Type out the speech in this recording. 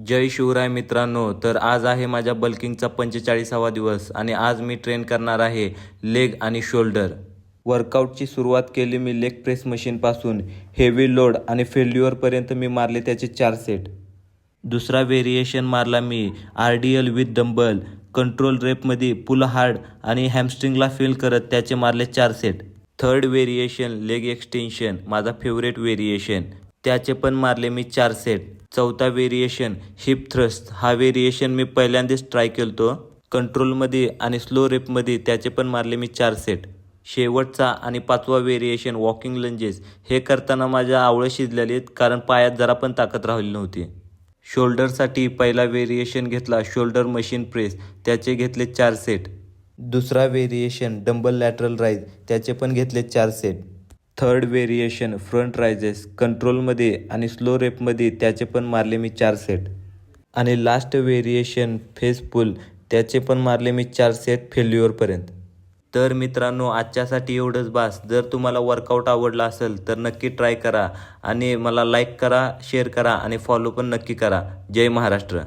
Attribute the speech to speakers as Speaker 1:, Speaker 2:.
Speaker 1: जय शिवराय मित्रांनो. तर आज आहे माझ्या बल्किंगचा 45वा दिवस आणि आज मी ट्रेन करणार आहे लेग आणि शोल्डर. वर्कआउटची सुरुवात केली मी लेग प्रेस मशीनपासून. हेवी लोड आणि फेल्युअरपर्यंत मी मारले त्याचे 4 सेट. दुसरा व्हेरिएशन मारला मी RDL विथ डंबल. कंट्रोल रेपमध्ये पुल हार्ड आणि हॅमस्ट्रिंगला फील करत त्याचे मारले 4 set. Third variation leg extension, माझा फेवरेट व्हेरिएशन, त्याचे पण मारले मी 4 सेट. चौथा व्हेरिएशन हिप थ्रस्ट. हा व्हेरिएशन मी पहिल्यांदाच ट्राय केलतो कंट्रोलमध्ये आणि स्लो रेपमध्ये, त्याचे पण मारले मी 4 सेट. शेवटचा आणि 5वा व्हेरिएशन वॉकिंग लंजेस. हे करताना माझ्या आवळं शिजलेलीत कारण पायात जरा पण ताकद राहिली नव्हती. शोल्डरसाठी पहिला व्हेरिएशन घेतला शोल्डर मशीन प्रेस, त्याचे घेतले 4 सेट. दुसरा व्हेरिएशन डंबल लॅटरल राईज, त्याचे पण घेतले 4 set. Third variation front rises कंट्रोलमध्ये आणि स्लो रेपमध्ये, त्याचे पण मारले मी 4 सेट. आणि लास्ट व्हेरिएशन फेस पुल, त्याचे पण मारले मी 4 सेट फेल्युअरपर्यंत. तर मित्रांनो, आजच्यासाठी एवढंच बास. जर तुम्हाला वर्कआउट आवडला असेल तर नक्की ट्राय करा आणि मला लाईक करा, शेअर करा आणि फॉलो पण नक्की करा. जय महाराष्ट्र.